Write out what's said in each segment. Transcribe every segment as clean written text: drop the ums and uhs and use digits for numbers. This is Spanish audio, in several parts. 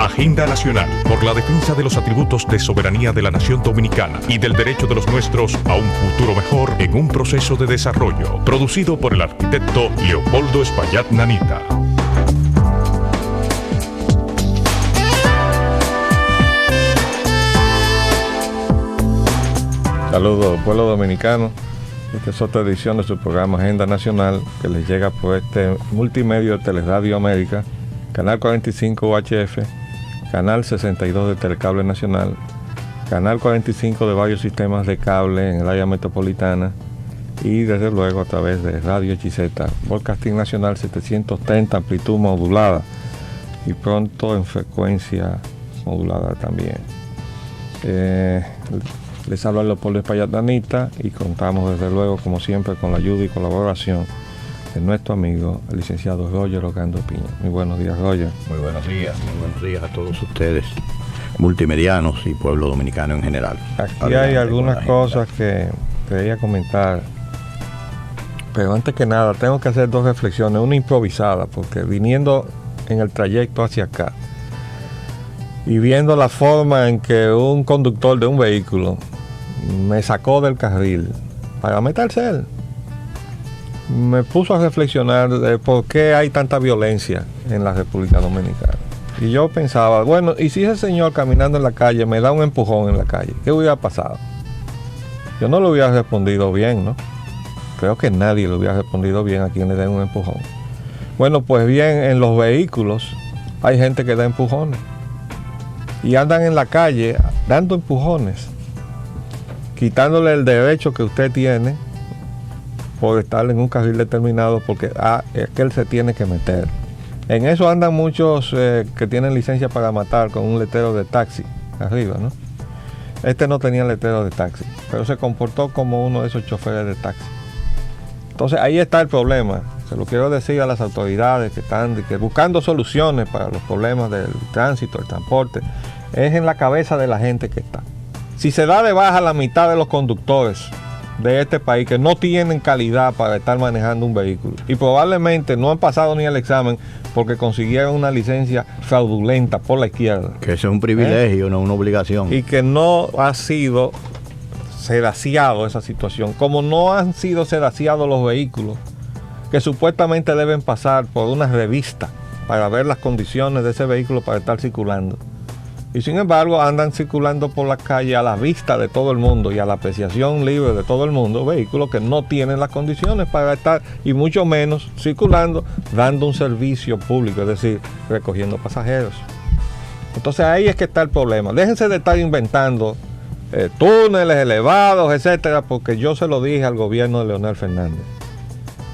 Agenda Nacional por la defensa de los atributos de soberanía de la nación dominicana y del derecho de los nuestros a un futuro mejor en un proceso de desarrollo. Producido por el arquitecto Leopoldo Espaillat Nanita. Saludos, pueblo dominicano. Esta es otra edición de su programa Agenda Nacional que les llega por este multimedio de Teleradio América, Canal 45 UHF, Canal 62 de Telecable Nacional, Canal 45 de varios sistemas de cable en el área metropolitana y desde luego a través de Radio Chiseta, Broadcasting Nacional 730, amplitud modulada y pronto en frecuencia modulada también. Les habla Leopoldo Espaillat Nanita y contamos desde luego, como siempre, con la ayuda y colaboración de nuestro amigo, el licenciado Roger Ogando Piña. Muy buenos días, Roger. Muy buenos días a todos ustedes, multimedianos y pueblo dominicano en general. Aquí hay algunas cosas que quería comentar, pero antes que nada tengo que hacer dos reflexiones, una improvisada, porque viniendo en el trayecto hacia acá y viendo la forma en que un conductor de un vehículo me sacó del carril para meterse él, me puso a reflexionar de por qué hay tanta violencia en la República Dominicana. Y yo pensaba, bueno, ¿y si ese señor caminando en la calle me da un empujón en la calle? ¿Qué hubiera pasado? Yo no le hubiera respondido bien, ¿no? Creo que nadie le hubiera respondido bien a quien le den un empujón. Bueno, pues bien, en los vehículos hay gente que da empujones y andan en la calle dando empujones, quitándole el derecho que usted tiene por estar en un carril determinado, porque es que él se tiene que meter. En eso andan muchos que tienen licencia para matar con un letrero de taxi arriba, ¿no? Este no tenía letrero de taxi, pero se comportó como uno de esos choferes de taxi. Entonces ahí está el problema. Se lo quiero decir a las autoridades que están buscando soluciones para los problemas del tránsito, el transporte. Es en la cabeza de la gente que está. Si se da de baja la mitad de los conductores de este país que no tienen calidad para estar manejando un vehículo y probablemente no han pasado ni el examen porque consiguieron una licencia fraudulenta por la izquierda. Que eso es un privilegio, no una obligación. Y que no ha sido sedaciado esa situación, como no han sido sedaciados los vehículos que supuestamente deben pasar por una revista para ver las condiciones de ese vehículo para estar circulando. Y sin embargo andan circulando por la calle a la vista de todo el mundo y a la apreciación libre de todo el mundo, vehículos que no tienen las condiciones para estar, y mucho menos circulando, dando un servicio público, es decir, recogiendo pasajeros. Entonces ahí es que está el problema. Déjense de estar inventando túneles elevados, etcétera, porque yo se lo dije al gobierno de Leonel Fernández.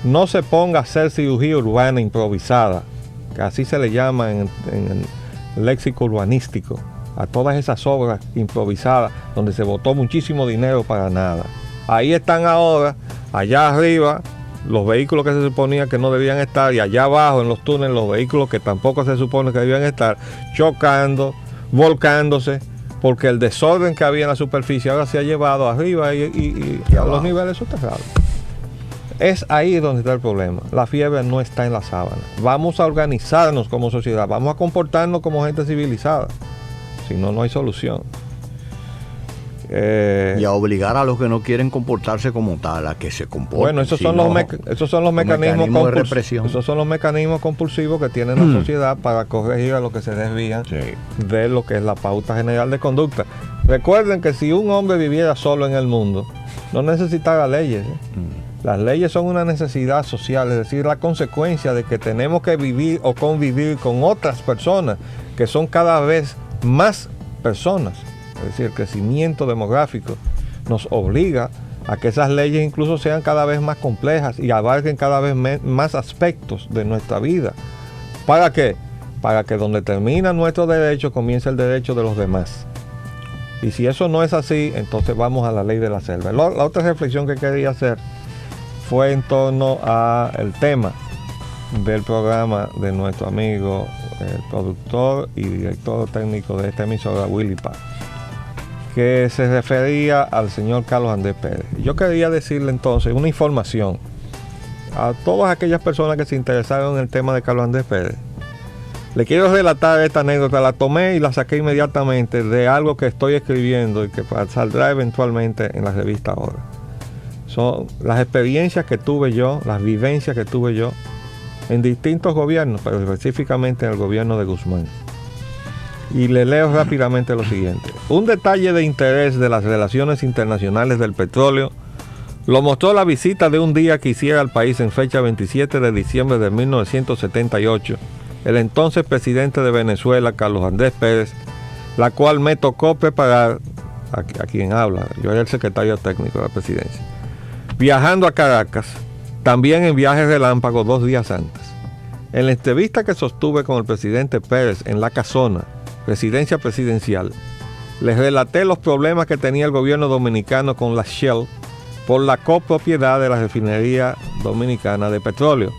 No se ponga a hacer cirugía urbana improvisada, que así se le llama en el léxico urbanístico, a todas esas obras improvisadas donde se botó muchísimo dinero para nada. Ahí están ahora, allá arriba, los vehículos que se suponía que no debían estar, y allá abajo en los túneles los vehículos que tampoco se supone que debían estar, volcándose, porque el desorden que había en la superficie ahora se ha llevado arriba y a los niveles subterráneos. Es ahí donde está el problema. La fiebre no está en la sábana. Vamos a organizarnos como sociedad, vamos a comportarnos como gente civilizada. Si no, no hay solución. Y a obligar a los que no quieren comportarse como tal a que se comporten. Bueno, esos son los mecanismos de represión. Esos son los mecanismos compulsivos que tiene la sociedad para corregir a los que se desvían de lo que es la pauta general de conducta. Recuerden que si un hombre viviera solo en el mundo, no necesitara leyes. Las leyes son una necesidad social, es decir, la consecuencia de que tenemos que vivir o convivir con otras personas que son cada vez más personas. Es decir, el crecimiento demográfico nos obliga a que esas leyes incluso sean cada vez más complejas y abarquen cada vez más aspectos de nuestra vida. ¿Para qué? Para que donde termina nuestro derecho comience el derecho de los demás. Y si eso no es así, entonces vamos a la ley de la selva. La otra reflexión que quería hacer fue en torno al tema del programa de nuestro amigo, el productor y director técnico de esta emisora, Willy Paz, que se refería al señor Carlos Andrés Pérez. Yo quería decirle entonces una información a todas aquellas personas que se interesaron en el tema de Carlos Andrés Pérez, Le quiero relatar esta anécdota, la tomé y la saqué inmediatamente de algo que estoy escribiendo y que saldrá eventualmente en la revista Ahora. Son las experiencias que tuve yo, las vivencias que tuve yo en distintos gobiernos, pero específicamente en el gobierno de Guzmán. Y le leo rápidamente lo siguiente. Un detalle de interés de las relaciones internacionales del petróleo lo mostró la visita de un día que hiciera al país en fecha 27 de diciembre de 1978, el entonces presidente de Venezuela, Carlos Andrés Pérez, la cual me tocó preparar, a quien habla, yo era el secretario técnico de la presidencia, viajando a Caracas, también en viaje relámpago 2 días antes. En la entrevista que sostuve con el presidente Pérez en La Casona, residencia presidencial, les relaté los problemas que tenía el gobierno dominicano con la Shell por la copropiedad de la refinería dominicana de petróleo,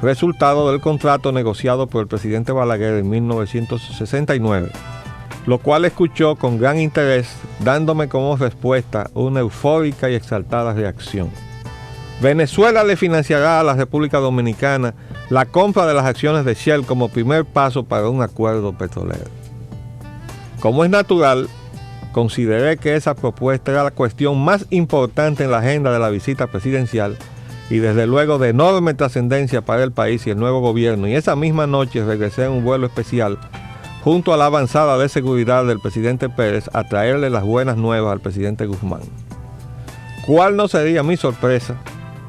resultado del contrato negociado por el presidente Balaguer en 1969, lo cual escuchó con gran interés, dándome como respuesta una eufórica y exaltada reacción. Venezuela le financiará a la República Dominicana la compra de las acciones de Shell como primer paso para un acuerdo petrolero. Como es natural, consideré que esa propuesta era la cuestión más importante en la agenda de la visita presidencial y desde luego de enorme trascendencia para el país y el nuevo gobierno, y esa misma noche regresé en un vuelo especial junto a la avanzada de seguridad del presidente Pérez a traerle las buenas nuevas al presidente Guzmán. ¿Cuál no sería mi sorpresa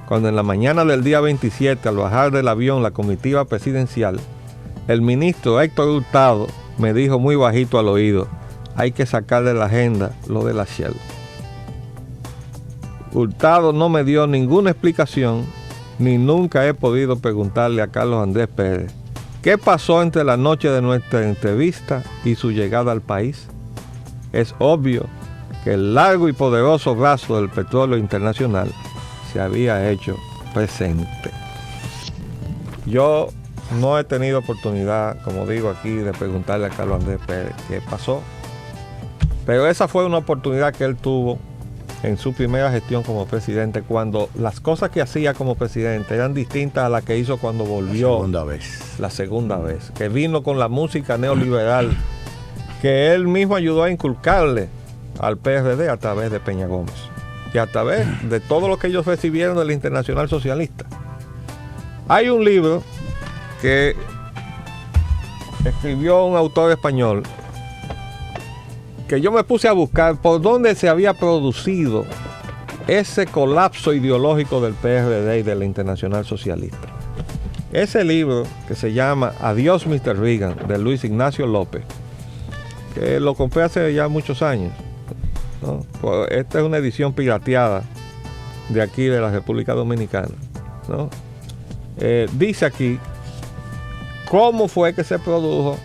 cuando en la mañana del día 27, al bajar del avión la comitiva presidencial, el ministro Héctor Hurtado me dijo muy bajito al oído: hay que sacar de la agenda lo de la Shell. Hurtado no me dio ninguna explicación, ni nunca he podido preguntarle a Carlos Andrés Pérez qué pasó entre la noche de nuestra entrevista y su llegada al país. Es obvio que el largo y poderoso brazo del petróleo internacional se había hecho presente. Yo no he tenido oportunidad, como digo aquí, de preguntarle a Carlos Andrés Pérez qué pasó, pero esa fue una oportunidad que él tuvo en su primera gestión como presidente, cuando las cosas que hacía como presidente eran distintas a las que hizo cuando volvió la segunda vez, que vino con la música neoliberal que él mismo ayudó a inculcarle al PRD a través de Peña Gómez y a través de todo lo que ellos recibieron del Internacional Socialista. Hay un libro que escribió un autor español que yo me puse a buscar por dónde se había producido ese colapso ideológico del PRD y de la Internacional Socialista. Ese libro, que se llama Adiós Mr. Reagan, de Luis Ignacio López, que lo compré hace ya muchos años, ¿no? Pues esta es una edición pirateada de aquí, de la República Dominicana, ¿no? Dice aquí cómo fue que se produjo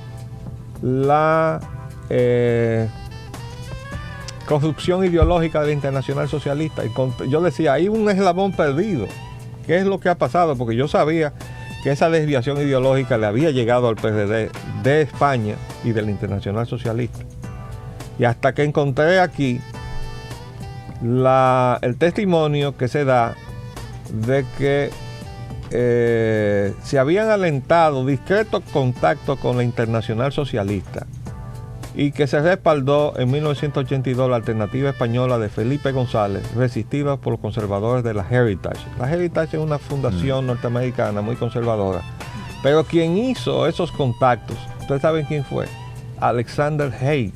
la corrupción ideológica de la Internacional Socialista. Y yo decía, hay un eslabón perdido. ¿Qué es lo que ha pasado? Porque yo sabía que esa desviación ideológica le había llegado al PRD de España y del Internacional Socialista. Y hasta que encontré aquí el testimonio que se da de que se habían alentado discretos contactos con la Internacional Socialista y que se respaldó en 1982 la alternativa española de Felipe González, resistida por los conservadores de la Heritage. La Heritage es una fundación norteamericana muy conservadora, pero quien hizo esos contactos, ¿ustedes saben quién fue? Alexander Haig,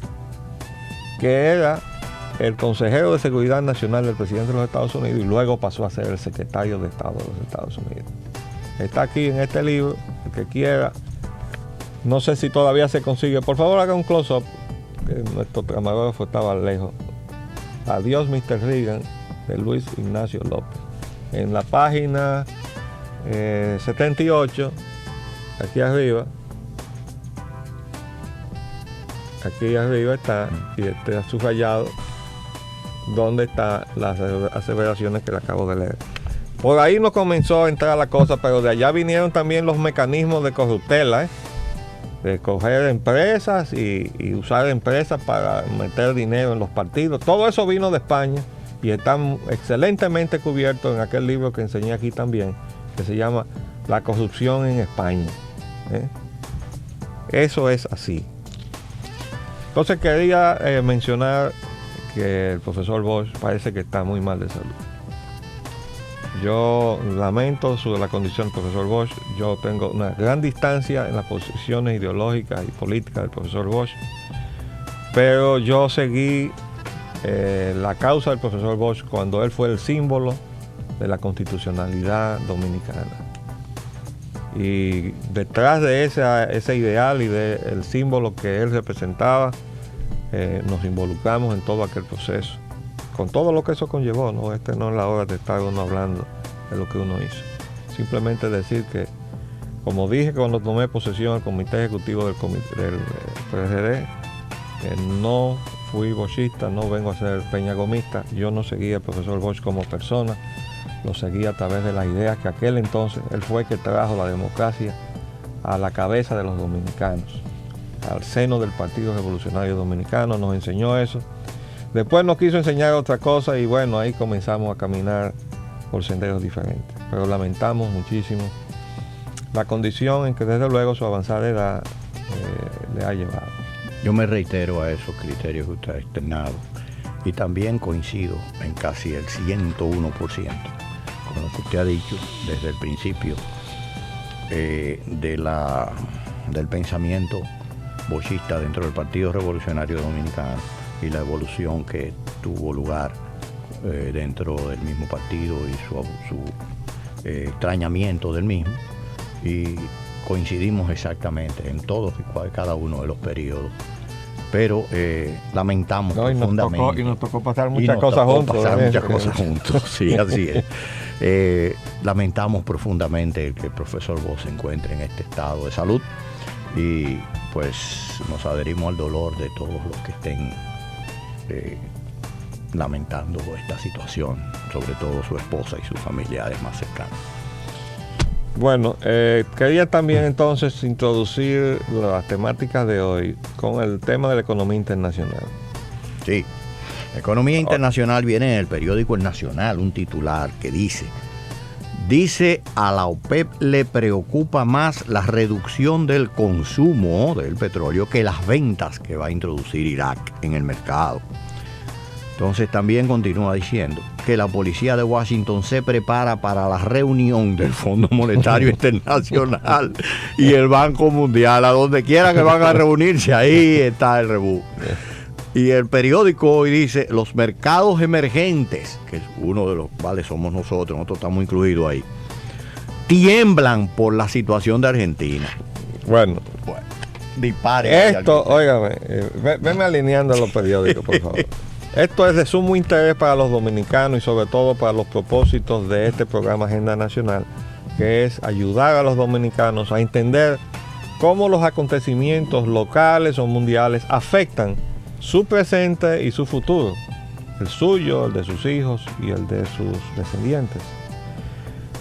que era el consejero de Seguridad Nacional del presidente de los Estados Unidos y luego pasó a ser el secretario de Estado de los Estados Unidos. Está aquí en este libro, el que quiera. No sé si todavía se consigue. Por favor, haga un close-up, que nuestro camarógrafo estaba lejos. Adiós, Mr. Reagan, de Luis Ignacio López. En la página 78, aquí arriba está, y está subrayado, donde están las aseveraciones que le acabo de leer. Por ahí no comenzó a entrar la cosa, pero de allá vinieron también los mecanismos de corruptela, de coger empresas y usar empresas para meter dinero en los partidos. Todo eso vino de España y están excelentemente cubiertos en aquel libro que enseñé aquí también, que se llama La corrupción en España. Eso es así. Entonces quería mencionar que el profesor Bosch parece que está muy mal de salud. Yo lamento la condición del profesor Bosch. Yo tengo una gran distancia en las posiciones ideológicas y políticas del profesor Bosch, pero yo seguí la causa del profesor Bosch cuando él fue el símbolo de la constitucionalidad dominicana. Y detrás de ese ideal y del símbolo que él representaba, nos involucramos en todo aquel proceso, con todo lo que eso conllevó, ¿no? No es la hora de estar uno hablando de lo que uno hizo. Simplemente decir que, como dije cuando tomé posesión del comité ejecutivo del PRD, no fui boschista, no vengo a ser peñagomista. Yo no seguía al profesor Bosch como persona, lo seguía a través de las ideas que aquel entonces él fue que trajo la democracia a la cabeza de los dominicanos, al seno del Partido Revolucionario Dominicano. Nos enseñó eso. Después nos quiso enseñar otra cosa y bueno, ahí comenzamos a caminar por senderos diferentes. Pero lamentamos muchísimo la condición en que desde luego su avanzada edad le ha llevado. Yo me reitero a esos criterios que usted ha externado y también coincido en casi el 101% con lo que usted ha dicho desde el principio del pensamiento boschista dentro del Partido Revolucionario Dominicano y la evolución que tuvo lugar dentro del mismo partido y su extrañamiento del mismo, y coincidimos exactamente en todos y cada uno de los periodos, pero lamentamos profundamente. Y nos tocó pasar muchas cosas juntos. Sí, así es. Lamentamos profundamente que el profesor Bosch se encuentre en este estado de salud y pues nos adherimos al dolor de todos los que estén lamentando esta situación, sobre todo su esposa y sus familiares más cercanos. Bueno, quería también entonces introducir las temáticas de hoy con el tema de la economía internacional. Sí, la economía internacional viene en el periódico El Nacional, un titular que dice a la OPEP le preocupa más la reducción del consumo del petróleo que las ventas que va a introducir Irak en el mercado. Entonces también continúa diciendo que la policía de Washington se prepara para la reunión del Fondo Monetario Internacional y el Banco Mundial. A donde quiera que van a reunirse, ahí está el rebú. Y el periódico hoy dice, los mercados emergentes, que es uno de los cuales somos nosotros estamos incluidos ahí, tiemblan por la situación de Argentina. Bueno, dispare. Esto, óigame, venme alineando los periódicos, por favor. Esto es de sumo interés para los dominicanos y sobre todo para los propósitos de este programa Agenda Nacional, que es ayudar a los dominicanos a entender cómo los acontecimientos locales o mundiales afectan su presente y su futuro, el suyo, el de sus hijos y el de sus descendientes.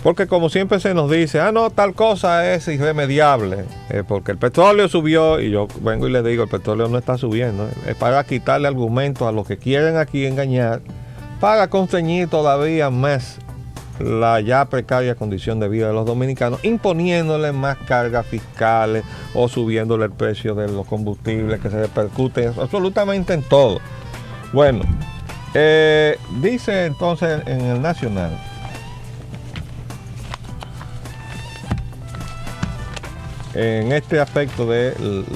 Porque como siempre se nos dice, no, tal cosa es irremediable, porque el petróleo subió, y yo vengo y le digo, el petróleo no está subiendo, es para quitarle argumentos a los que quieren aquí engañar, para constreñir todavía más la ya precaria condición de vida de los dominicanos, imponiéndole más cargas fiscales o subiéndole el precio de los combustibles, que se repercute absolutamente en todo. Bueno, dice entonces en el Nacional, en este aspecto de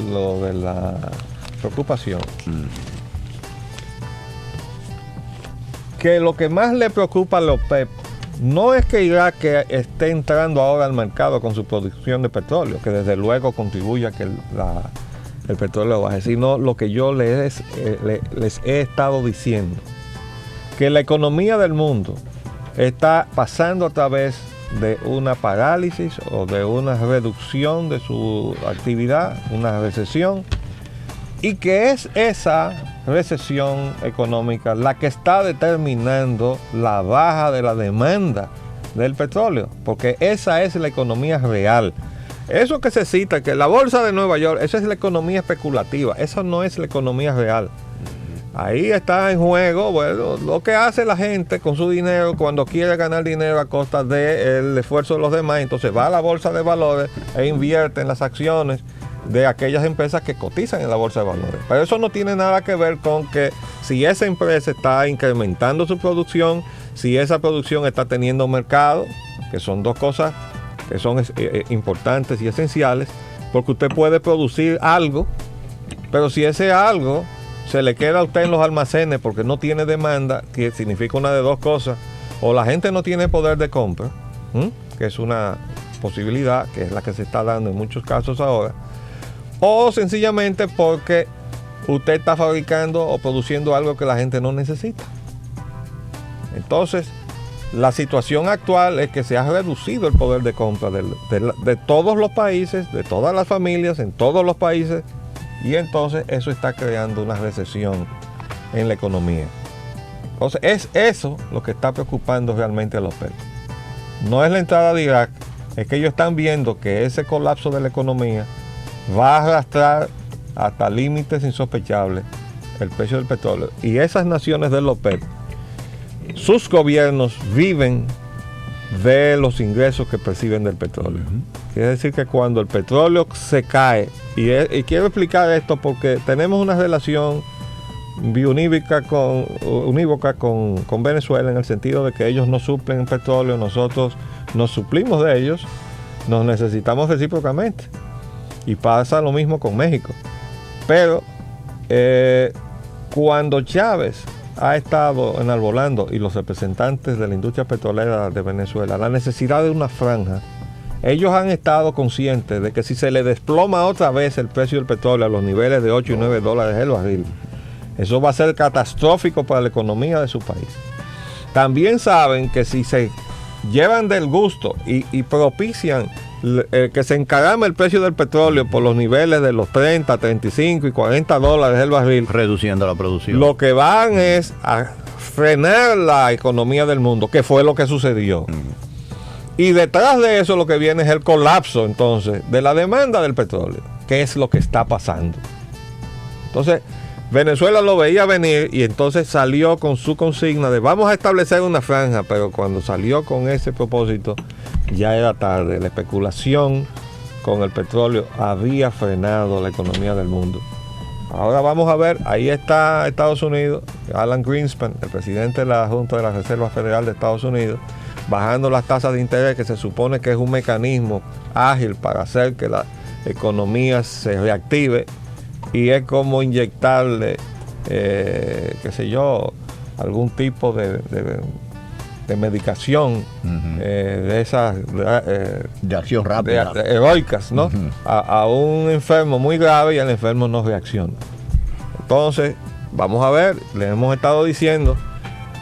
lo de la preocupación, que lo que más le preocupa a la OPEP no es que Irak esté entrando ahora al mercado con su producción de petróleo, que desde luego contribuye a que el petróleo baje, sino lo que yo les he estado diciendo, que la economía del mundo está pasando a través de una parálisis o de una reducción de su actividad, una recesión, y que es esa recesión económica la que está determinando la baja de la demanda del petróleo, porque esa es la economía real. Eso que se cita, que la bolsa de Nueva York, esa es la economía especulativa, eso no es la economía real. Ahí está en juego, bueno, lo que hace la gente con su dinero cuando quiere ganar dinero a costa del esfuerzo de los demás. Entonces va a la bolsa de valores e invierte en las acciones de aquellas empresas que cotizan en la bolsa de valores. Pero eso no tiene nada que ver con que si esa empresa está incrementando su producción, si esa producción está teniendo mercado, que son dos cosas que son importantes y esenciales, porque usted puede producir algo, pero si ese algo se le queda a usted en los almacenes porque no tiene demanda, que significa una de dos cosas: o la gente no tiene poder de compra, que es una posibilidad, que es la que se está dando en muchos casos ahora, o sencillamente porque usted está fabricando o produciendo algo que la gente no necesita. Entonces, la situación actual es que se ha reducido el poder de compra de todos los países, de todas las familias, en todos los países, y entonces eso está creando una recesión en la economía. Entonces, es eso lo que está preocupando realmente a los OPEP. No es la entrada de Irak, es que ellos están viendo que ese colapso de la economía va a arrastrar hasta límites insospechables el precio del petróleo. Y esas naciones del OPEP, sus gobiernos viven de los ingresos que perciben del petróleo. Quiere decir que cuando el petróleo se cae, y quiero explicar esto porque tenemos una relación unívoca con Venezuela, en el sentido de que ellos nos suplen petróleo, nosotros nos suplimos de ellos, nos necesitamos recíprocamente. Y pasa lo mismo con México. Pero cuando Chávez ha estado enarbolando, y los representantes de la industria petrolera de Venezuela, la necesidad de una franja, ellos han estado conscientes de que si se le desploma otra vez el precio del petróleo a los niveles de 8 y 9 dólares el barril, eso va a ser catastrófico para la economía de su país. También saben que si se llevan del gusto y propician que se encarame el precio del petróleo por los niveles de los 30, 35 y 40 dólares el barril, reduciendo la producción, lo que van es a frenar la economía del mundo, que fue lo que sucedió. Y detrás de eso lo que viene es el colapso entonces de la demanda del petróleo, que es lo que está pasando. Entonces Venezuela lo veía venir y entonces salió con su consigna de vamos a establecer una franja, pero cuando salió con ese propósito ya era tarde. La especulación con el petróleo había frenado la economía del mundo. Ahora vamos a ver, ahí está Estados Unidos, Alan Greenspan, el presidente de la Junta de la Reserva Federal de Estados Unidos, bajando las tasas de interés, que se supone que es un mecanismo ágil para hacer que la economía se reactive, y es como inyectarle, qué sé yo, algún tipo de medicación, de esas de acción rápida, heroicas, ¿no? A un enfermo muy grave, y el enfermo no reacciona. Entonces, vamos a ver, le hemos estado diciendo,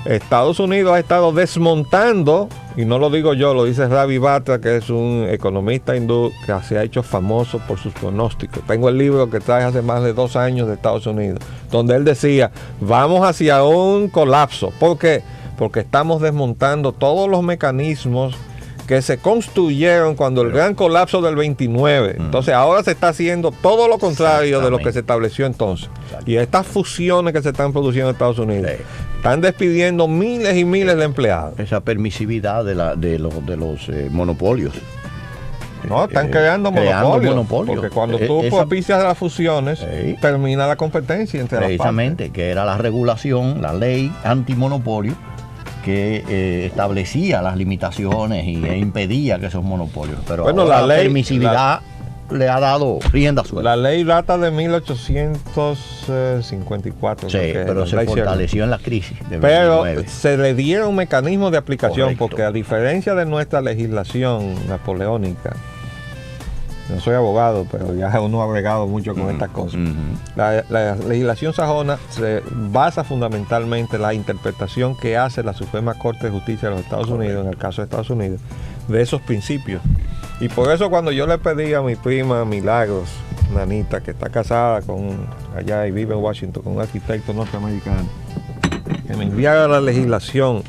Estados Unidos ha estado desmontando, y no lo digo yo, lo dice Ravi Batra, que es un economista hindú que se ha hecho famoso por sus pronósticos. Tengo el libro que trae hace más de 2 años de Estados Unidos, donde él decía, vamos hacia un colapso. ¿Por qué? Porque estamos desmontando todos los mecanismos que se construyeron cuando el gran colapso del 29. Entonces ahora se está haciendo todo lo contrario de lo que se estableció entonces. Y estas fusiones que se están produciendo en Estados Unidos están despidiendo miles y miles de empleados. Esa permisividad de los monopolios. No, están creando monopolios. Porque cuando tú propicias las fusiones, termina la competencia entre las partes. Precisamente, que era la regulación, la ley antimonopolio, que establecía las limitaciones e impedía que esos monopolios. Pero bueno, la permisividad le ha dado rienda suelta. La ley data de 1854. Sí, pero se fortaleció en la crisis de 29. Pero se le dieron mecanismos de aplicación. Correcto. Porque a diferencia de nuestra legislación napoleónica, no soy abogado, pero ya uno ha bregado mucho con estas cosas. La legislación sajona se basa fundamentalmente en la interpretación que hace la Suprema Corte de Justicia de los Estados Unidos, en el caso de Estados Unidos, de esos principios. Y por eso cuando yo le pedí a mi prima Milagros, Nanita, que está casada allá y vive en Washington, con un arquitecto norteamericano, que me enviara la legislación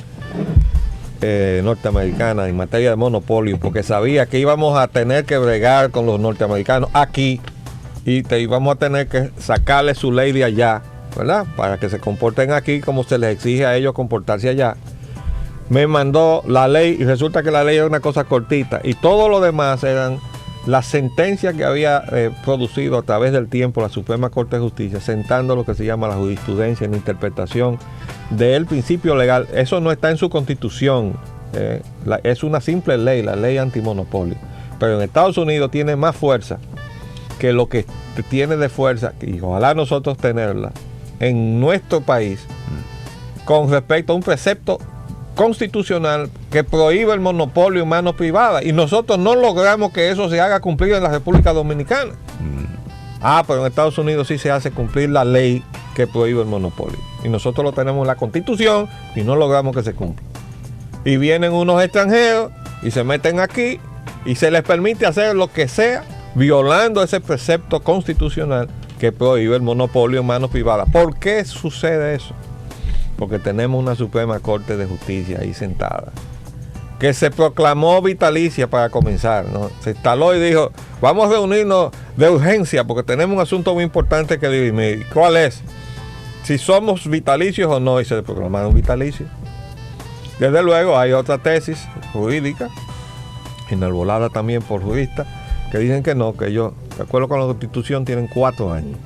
norteamericana en materia de monopolio, porque sabía que íbamos a tener que bregar con los norteamericanos aquí y íbamos a tener que sacarle su ley de allá, ¿verdad? Para que se comporten aquí como se les exige a ellos comportarse allá. Me mandó la ley y resulta que la ley era una cosa cortita y todo lo demás eran la sentencia que había producido a través del tiempo la Suprema Corte de Justicia, sentando lo que se llama la jurisprudencia en la interpretación del principio legal. Eso no está en su constitución, es una simple ley, la ley antimonopolio. Pero en Estados Unidos tiene más fuerza que lo que tiene de fuerza, y ojalá nosotros tenerla, en nuestro país, con respecto a un precepto constitucional que prohíbe el monopolio en manos privadas, y nosotros no logramos que eso se haga cumplir en la República Dominicana. Pero en Estados Unidos sí se hace cumplir la ley que prohíbe el monopolio, y nosotros lo tenemos en la Constitución y no logramos que se cumpla. Y vienen unos extranjeros y se meten aquí y se les permite hacer lo que sea, violando ese precepto constitucional que prohíbe el monopolio en manos privadas. ¿Por qué sucede eso? Porque tenemos una Suprema Corte de Justicia ahí sentada, que se proclamó vitalicia para comenzar, ¿no? Se instaló y dijo, vamos a reunirnos de urgencia porque tenemos un asunto muy importante que dirimir. ¿Cuál es? Si somos vitalicios o no, y se proclamaron vitalicios. Desde luego hay otra tesis jurídica, enarbolada también por juristas, que dicen que no, que ellos, de acuerdo con la Constitución, tienen 4 años.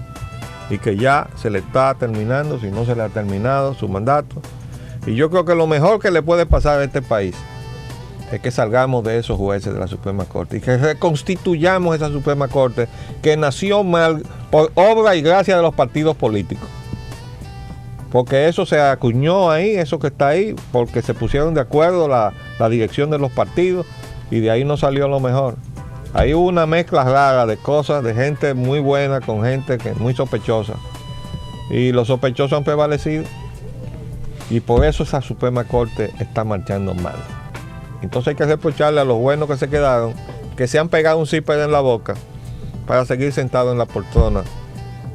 Y que ya se le está terminando, si no se le ha terminado su mandato. Y yo creo que lo mejor que le puede pasar a este país es que salgamos de esos jueces de la Suprema Corte y que reconstituyamos esa Suprema Corte que nació mal por obra y gracia de los partidos políticos. Porque eso se acuñó ahí, eso que está ahí, porque se pusieron de acuerdo la dirección de los partidos, y de ahí no salió lo mejor. Hay una mezcla rara de cosas, de gente muy buena con gente que es muy sospechosa. Y los sospechosos han prevalecido. Y por eso esa Suprema Corte está marchando mal. Entonces hay que reprocharle a los buenos que se quedaron, que se han pegado un zipper en la boca para seguir sentados en la poltrona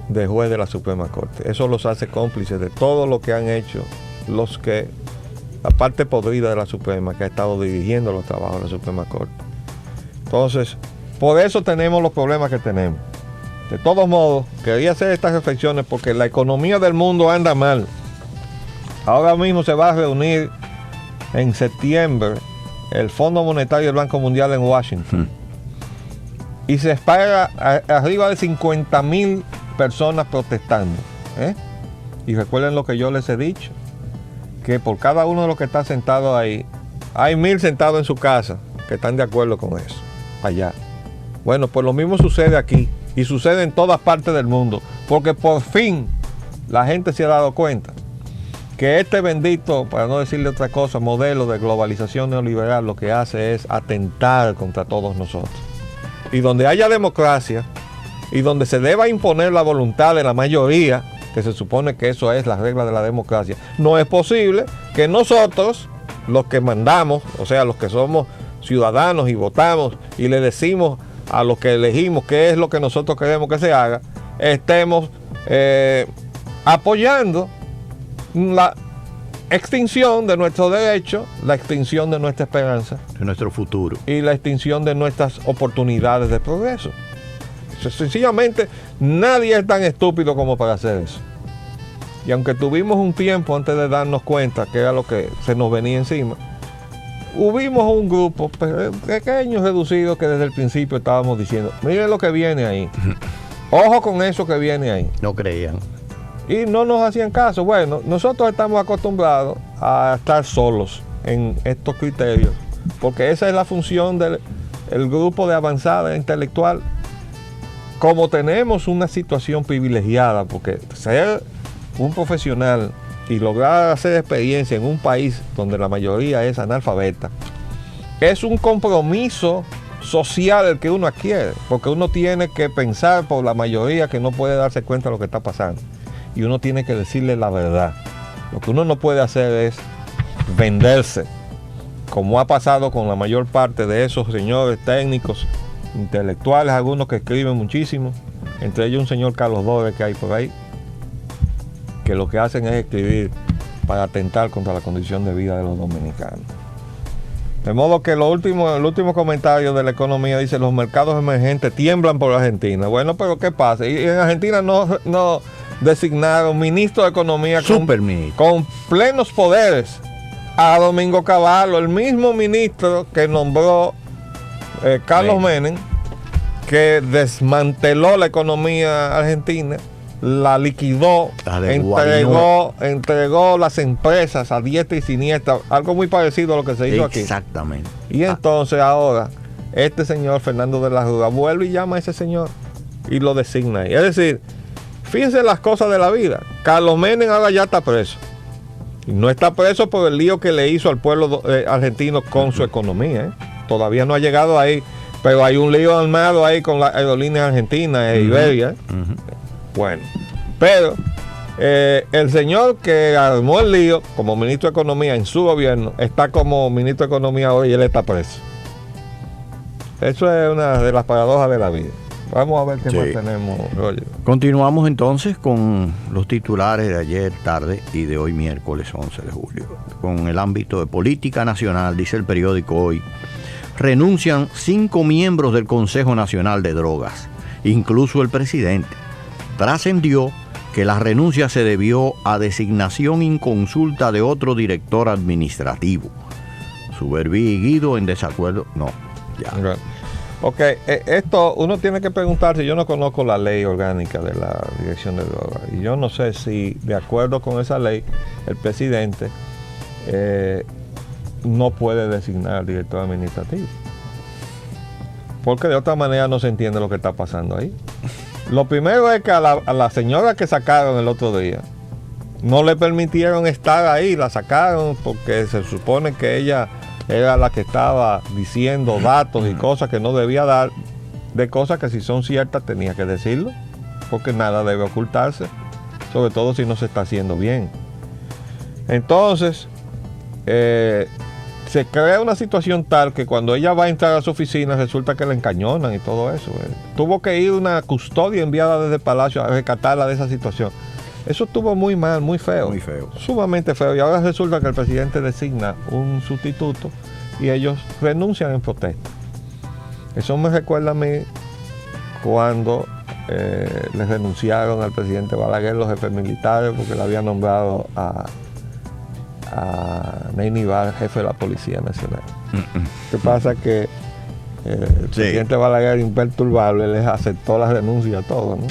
de juez de la Suprema Corte. Eso los hace cómplices de todo lo que han hecho la parte podrida de la Suprema, que ha estado dirigiendo los trabajos de la Suprema Corte. Entonces, por eso tenemos los problemas que tenemos. De todos modos, quería hacer estas reflexiones porque la economía del mundo anda mal. Ahora mismo se va a reunir en septiembre el Fondo Monetario del Banco Mundial en Washington. Y se espera arriba de 50,000 personas protestando. Y recuerden lo que yo les he dicho, que por cada uno de los que está sentado ahí, hay 1,000 sentados en su casa que están de acuerdo con eso. Allá. Bueno, pues lo mismo sucede aquí y sucede en todas partes del mundo, porque por fin la gente se ha dado cuenta que este bendito, para no decirle otra cosa, modelo de globalización neoliberal lo que hace es atentar contra todos nosotros. Y donde haya democracia y donde se deba imponer la voluntad de la mayoría, que se supone que eso es la regla de la democracia, no es posible que nosotros, los que mandamos, o sea, los que somos ciudadanos y votamos y le decimos a los que elegimos qué es lo que nosotros queremos que se haga, estemos apoyando la extinción de nuestro derecho, la extinción de nuestra esperanza, de nuestro futuro y la extinción de nuestras oportunidades de progreso. Sencillamente nadie es tan estúpido como para hacer eso. Y aunque tuvimos un tiempo antes de darnos cuenta que era lo que se nos venía encima, hubimos un grupo pequeño, reducido, que desde el principio estábamos diciendo, miren lo que viene ahí, ojo con eso que viene ahí. No creían. Y no nos hacían caso. Bueno, nosotros estamos acostumbrados a estar solos en estos criterios, porque esa es la función del grupo de avanzada intelectual. Como tenemos una situación privilegiada, porque ser un profesional y lograr hacer experiencia en un país donde la mayoría es analfabeta, es un compromiso social el que uno adquiere, porque uno tiene que pensar por la mayoría que no puede darse cuenta de lo que está pasando, y uno tiene que decirle la verdad. Lo que uno no puede hacer es venderse, como ha pasado con la mayor parte de esos señores técnicos, intelectuales, algunos que escriben muchísimo, entre ellos un señor Carlos Dore que hay por ahí, que lo que hacen es escribir para atentar contra la condición de vida de los dominicanos. De modo que el último comentario de la economía dice: los mercados emergentes tiemblan por Argentina. Bueno, pero ¿qué pasa? Y en Argentina no designaron ministro de Economía con plenos poderes a Domingo Cavallo, el mismo ministro que nombró Carlos Menem, que desmanteló la economía argentina, la liquidó, entregó las empresas a diestra y siniestra, algo muy parecido a lo que se hizo aquí. Exactamente. Y entonces ahora, este señor Fernando de la Rúa vuelve y llama a ese señor y lo designa ahí. Es decir, fíjense las cosas de la vida. Carlos Menem ahora ya está preso. Y no está preso por el lío que le hizo al pueblo argentino con su economía. Todavía no ha llegado ahí, pero hay un lío armado ahí con las aerolíneas argentinas e Iberia. Bueno, pero el señor que armó el lío como ministro de Economía en su gobierno está como ministro de Economía ahora y él está preso. Eso es una de las paradojas de la vida. Vamos a ver qué más tenemos, Roger. Continuamos entonces con los titulares de ayer tarde y de hoy miércoles 11 de julio. Con el ámbito de política nacional, dice el periódico Hoy, renuncian 5 miembros del Consejo Nacional de Drogas, incluso el presidente. Trascendió que la renuncia se debió a designación inconsulta de otro director administrativo. Suberví y Guido en desacuerdo. No, ya. Ok, esto uno tiene que preguntarse, yo no conozco la ley orgánica de la Dirección de Drogas y yo no sé si de acuerdo con esa ley el presidente no puede designar al director administrativo, porque de otra manera no se entiende lo que está pasando ahí. Lo primero es que a la señora que sacaron el otro día no le permitieron estar ahí, la sacaron porque se supone que ella era la que estaba diciendo datos y cosas que no debía dar, de cosas que si son ciertas tenía que decirlo, porque nada debe ocultarse, sobre todo si no se está haciendo bien. Entonces, se crea una situación tal que cuando ella va a entrar a su oficina resulta que la encañonan y todo eso. Tuvo que ir una custodia enviada desde el Palacio a rescatarla de esa situación. Eso estuvo muy mal, muy feo. Muy feo. Sumamente feo. Y ahora resulta que el presidente designa un sustituto y ellos renuncian en protesta. Eso me recuerda a mí cuando le renunciaron al presidente Balaguer los jefes militares porque le habían nombrado a Neyni Bar, jefe de la Policía Nacional. ¿Qué pasa? Que el presidente Balaguer, imperturbable, les aceptó la renuncia a todos, ¿no?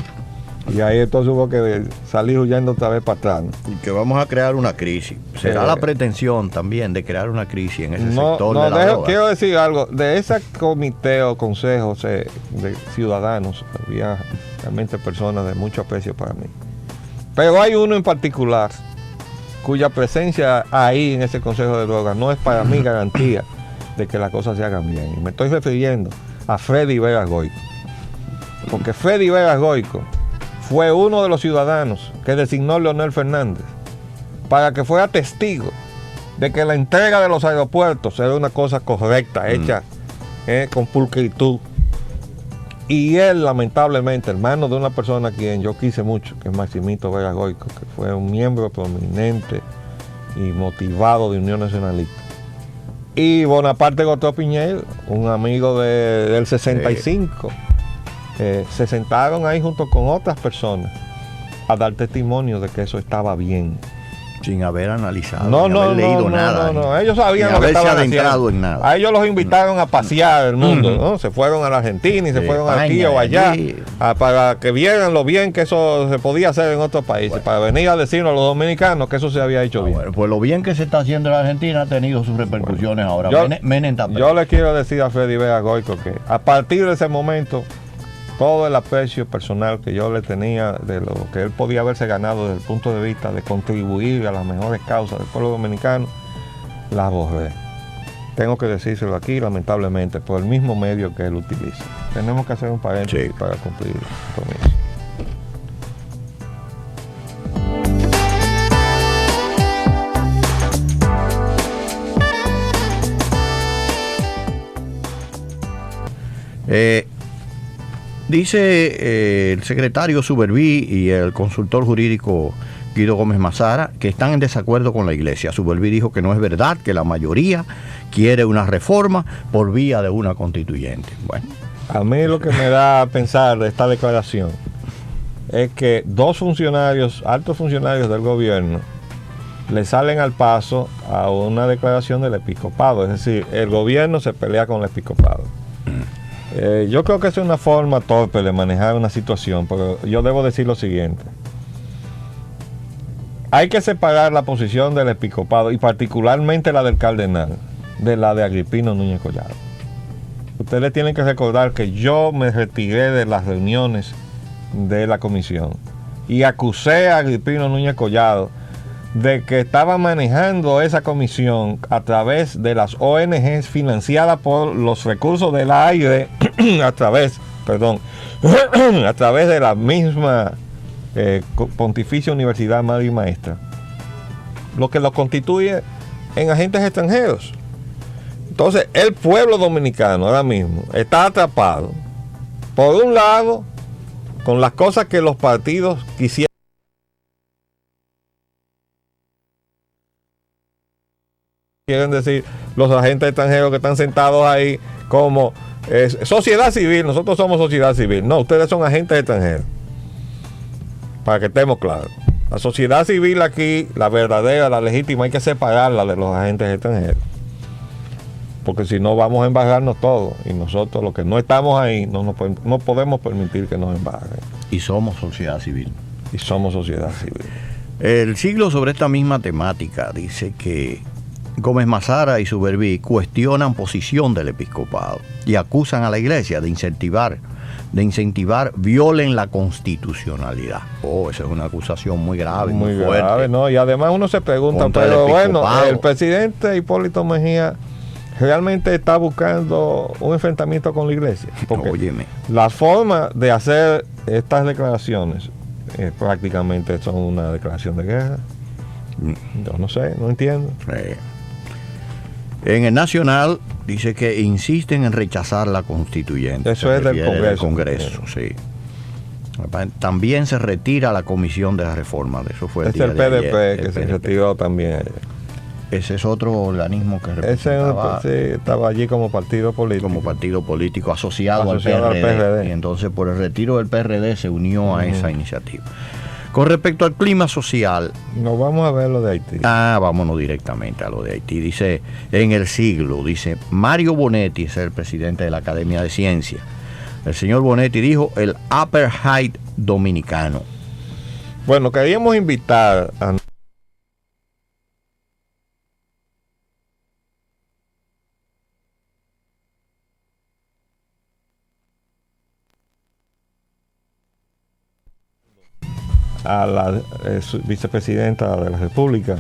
Y ahí entonces hubo que salir huyendo otra vez para atrás, ¿no? Y que vamos a crear una crisis. ¿Será la pretensión también de crear una crisis en ese sector de la droga? Quiero decir algo. De ese comité o consejo de ciudadanos, había realmente personas de mucho aprecio para mí. Pero hay uno en particular cuya presencia ahí en ese consejo de drogas no es para mí garantía de que las cosas se hagan bien. Y me estoy refiriendo a Freddy Vera Goico. Porque Freddy Vera Goico fue uno de los ciudadanos que designó Leonel Fernández para que fuera testigo de que la entrega de los aeropuertos era una cosa correcta, hecha con pulcritud. Y él, lamentablemente, hermano de una persona a quien yo quise mucho, que es Maximito Vera Goico, que fue un miembro prominente y motivado de Unión Nacionalista. Y Bonaparte Gotó Piñero, un amigo del 65. Se sentaron ahí junto con otras personas a dar testimonio de que eso estaba bien. Sin haber analizado, sin haber leído nada. No, ellos sabían lo que estaban haciendo. En nada. A ellos los invitaron a pasear el mundo, ¿no? Se fueron a la Argentina y se fueron aquí o allá para que vieran lo bien que eso se podía hacer en otros países, para venir a decirnos a los dominicanos que eso se había hecho bien. Bueno, pues lo bien que se está haciendo en la Argentina ha tenido sus repercusiones ahora. Menem también. Yo le quiero decir a Freddy Vera Goico que a partir de ese momento todo el aprecio personal que yo le tenía de lo que él podía haberse ganado desde el punto de vista de contribuir a las mejores causas del pueblo dominicano, la borré. Tengo que decírselo aquí, lamentablemente, por el mismo medio que él utiliza. Tenemos que hacer un paréntesis para cumplir el compromiso. Dice el secretario Suberví y el consultor jurídico Guido Gómez Mazara que están en desacuerdo con la iglesia. Suberví dijo que no es verdad, que la mayoría quiere una reforma por vía de una constituyente. Bueno, a mí lo que me da a pensar de esta declaración es que dos funcionarios, altos funcionarios del gobierno, le salen al paso a una declaración del episcopado. Es decir, el gobierno se pelea con el episcopado. Yo creo que es una forma torpe de manejar una situación, pero yo debo decir lo siguiente. Hay que separar la posición del episcopado y particularmente la del cardenal de la de Agripino Núñez Collado. Ustedes tienen que recordar que yo me retiré de las reuniones de la comisión y acusé a Agripino Núñez Collado de que estaba manejando esa comisión a través de las ONGs financiadas por los recursos del aire, a través de la misma Pontificia Universidad Madre y Maestra, lo que lo constituye en agentes extranjeros. Entonces, el pueblo dominicano ahora mismo está atrapado, por un lado, con las cosas que los partidos quisieran. Quieren decir los agentes extranjeros que están sentados ahí como sociedad civil. Nosotros somos sociedad civil. No, ustedes son agentes extranjeros. Para que estemos claros. La sociedad civil aquí, la verdadera, la legítima, hay que separarla de los agentes extranjeros. Porque si no vamos a embarrarnos todos. Y nosotros, los que no estamos ahí, no podemos permitir que nos embarren. Y somos sociedad civil. Y somos sociedad civil. El Siglo, sobre esta misma temática, dice que Gómez Mazara y Suberví cuestionan posición del episcopado y acusan a la iglesia de incentivar violen la constitucionalidad. Esa es una acusación muy grave, muy fuerte. Grave, ¿no? Y además uno se pregunta, pero bueno, el presidente Hipólito Mejía realmente está buscando un enfrentamiento con la iglesia. Porque óyeme, la forma de hacer estas declaraciones prácticamente son una declaración de guerra. Yo no sé, no entiendo. En el Nacional dice que insisten en rechazar la constituyente. Eso es del Congreso, sí. También se retira la comisión de la reforma. De eso fue el PDP que se retiró también. Ese es otro organismo que representaba. Estaba allí como partido político. Como partido político asociado al PRD. Y entonces por el retiro del PRD se unió a esa iniciativa. Con respecto al clima social. Nos vamos a ver lo de Haití. Vámonos directamente a lo de Haití. Dice, en el Siglo, dice, Mario Bonetti es el presidente de la Academia de Ciencias. El señor Bonetti dijo, el apartheid dominicano. Bueno, queríamos invitar a la vicepresidenta de la República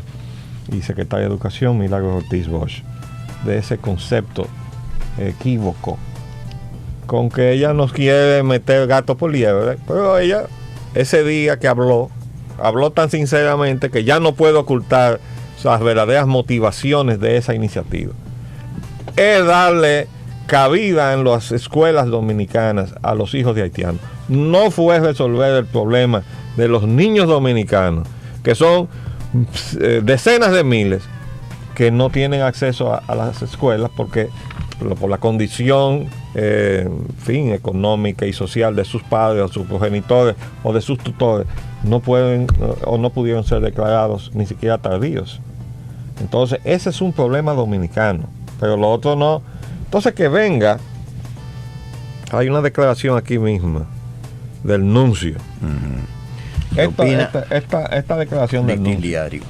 y secretaria de Educación, Milagros Ortiz Bosch, de ese concepto equívoco con que ella nos quiere meter gato por liebre. Pero ella, ese día que habló tan sinceramente que ya no puede ocultar las verdaderas motivaciones de esa iniciativa. Es darle cabida en las escuelas dominicanas a los hijos de haitianos. No fue resolver el problema de los niños dominicanos, que son decenas de miles, que no tienen acceso a las escuelas porque por la condición económica y social de sus padres o sus progenitores o de sus tutores, no pueden o no pudieron ser declarados ni siquiera tardíos. Entonces ese es un problema dominicano, pero lo otro no. Entonces que venga, hay una declaración aquí misma del nuncio. Esta declaración del nuncio.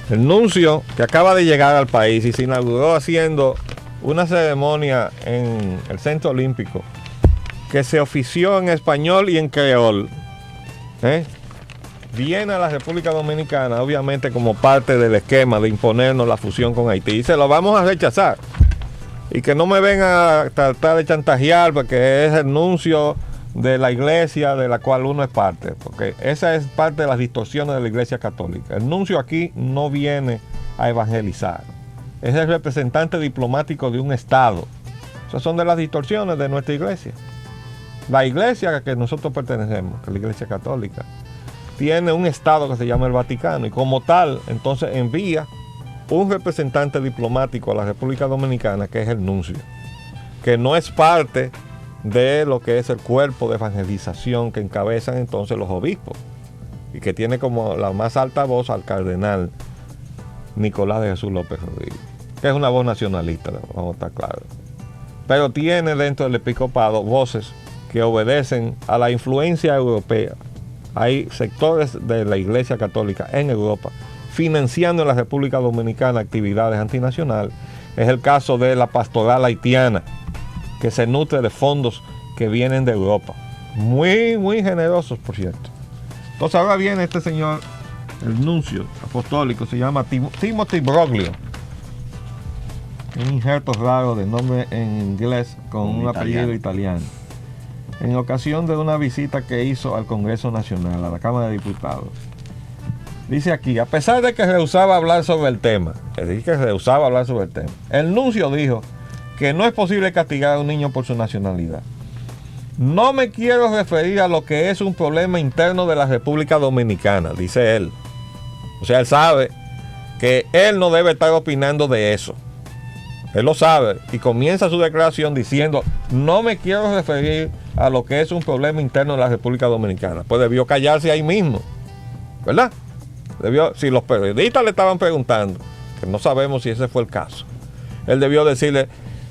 El nuncio, que acaba de llegar al país y se inauguró haciendo una ceremonia en el Centro Olímpico, que se ofició en español y en creol, viene a la República Dominicana, obviamente como parte del esquema de imponernos la fusión con Haití, y se lo vamos a rechazar. Y que no me vengan a tratar de chantajear porque es el nuncio de la iglesia de la cual uno es parte, porque esa es parte de las distorsiones de la iglesia católica. El nuncio aquí no viene a evangelizar, es el representante diplomático de un estado. Esas son de las distorsiones de nuestra iglesia. La iglesia a la que nosotros pertenecemos, que es la iglesia católica, tiene un estado que se llama el Vaticano y como tal entonces envía un representante diplomático a la República Dominicana, que es el nuncio, que no es parte de lo que es el cuerpo de evangelización que encabezan entonces los obispos y que tiene como la más alta voz al cardenal Nicolás de Jesús López Rodríguez, que es una voz nacionalista, vamos a estar claros. pero tiene dentro del episcopado voces que obedecen a la influencia europea. Hay sectores de la Iglesia Católica en Europa financiando en la República Dominicana actividades antinacionales. Es el caso de la pastoral haitiana, que se nutre de fondos que vienen de Europa. Muy, muy generosos, por cierto. Entonces ahora viene este señor, el nuncio apostólico, se llama Timothy Broglio. Un injerto raro de nombre en inglés con un apellido italiano. En ocasión de una visita que hizo al Congreso Nacional, a la Cámara de Diputados. Dice aquí, a pesar de que rehusaba hablar sobre el tema, el nuncio dijo que no es posible castigar a un niño por su nacionalidad. No me quiero referir a lo que es un problema interno de la República Dominicana, dice él. O sea, él sabe que él no debe estar opinando de eso. Él lo sabe y comienza su declaración diciendo, no me quiero referir a lo que es un problema interno de la República Dominicana. Pues debió callarse ahí mismo, ¿verdad? Si los periodistas le estaban preguntando, que no sabemos si ese fue el caso, él debió decirle,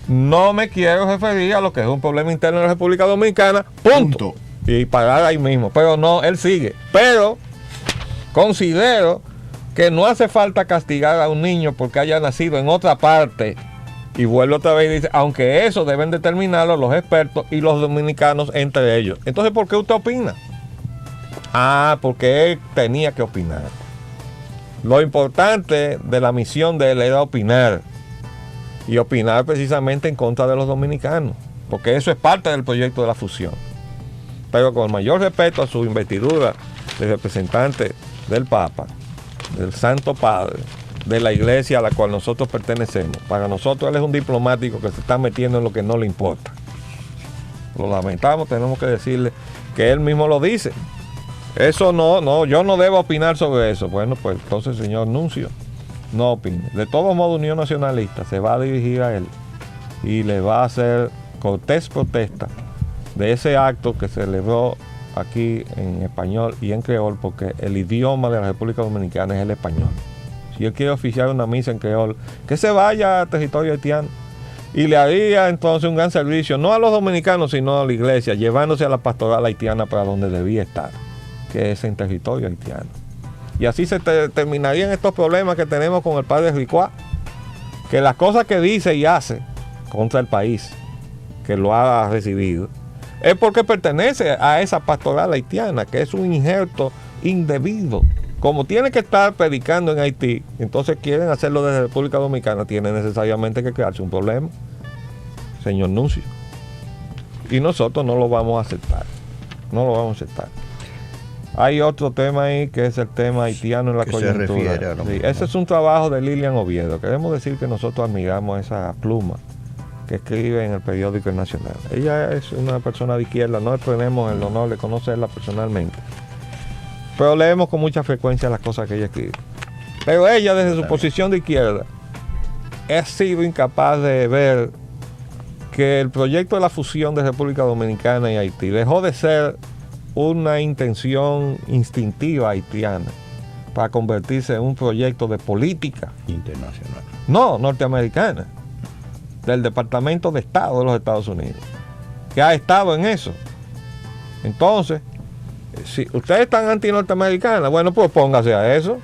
no me quiero referir a lo que es un problema interno de la República Dominicana, punto. Y parar ahí mismo. Pero no, él sigue. Pero considero que no hace falta castigar a un niño porque haya nacido en otra parte. Y vuelve otra vez y dice, aunque eso deben determinarlo los expertos y los dominicanos entre ellos. Entonces, ¿por qué usted opina? Porque él tenía que opinar. Lo importante de la misión de él era opinar. Y opinar precisamente en contra de los dominicanos. Porque eso es parte del proyecto de la fusión. Pero con el mayor respeto a su investidura de representante del Papa, del Santo Padre, de la iglesia a la cual nosotros pertenecemos. Para nosotros él es un diplomático que se está metiendo en lo que no le importa. Lo lamentamos, tenemos que decirle que él mismo lo dice. Eso no, yo no debo opinar sobre eso. Bueno, pues entonces, señor nuncio, no opine. De todos modos, Unión Nacionalista se va a dirigir a él y le va a hacer cortés protesta de ese acto que se celebró aquí en español y en creol, porque el idioma de la República Dominicana es el español. Si él quiere oficiar una misa en creol, que se vaya a territorio haitiano. Y le haría entonces un gran servicio, no a los dominicanos, sino a la iglesia, llevándose a la pastoral haitiana para donde debía estar, que es en territorio haitiano. Y así se terminarían estos problemas que tenemos con el padre Ricuá, que las cosas que dice y hace contra el país, que lo ha recibido, es porque pertenece a esa pastoral haitiana, que es un injerto indebido. Como tiene que estar predicando en Haití, entonces quieren hacerlo desde República Dominicana, tiene necesariamente que crearse un problema, señor nuncio. Y nosotros no lo vamos a aceptar. No lo vamos a aceptar. Hay otro tema ahí que es el tema haitiano en la coyuntura. Sí, ese es un trabajo de Lilian Oviedo. Queremos decir que nosotros admiramos esa pluma que escribe en el periódico El Nacional. Ella es una persona de izquierda, no tenemos el honor de conocerla personalmente, pero leemos con mucha frecuencia las cosas que ella escribe. Pero ella, desde su posición de izquierda, ha sido incapaz de ver que el proyecto de la fusión de República Dominicana y Haití dejó de ser una intención instintiva haitiana para convertirse en un proyecto de política internacional, no norteamericana, del Departamento de Estado de los Estados Unidos, que ha estado en eso. Entonces, si ustedes están anti-norteamericanas, bueno, pues póngase a eso.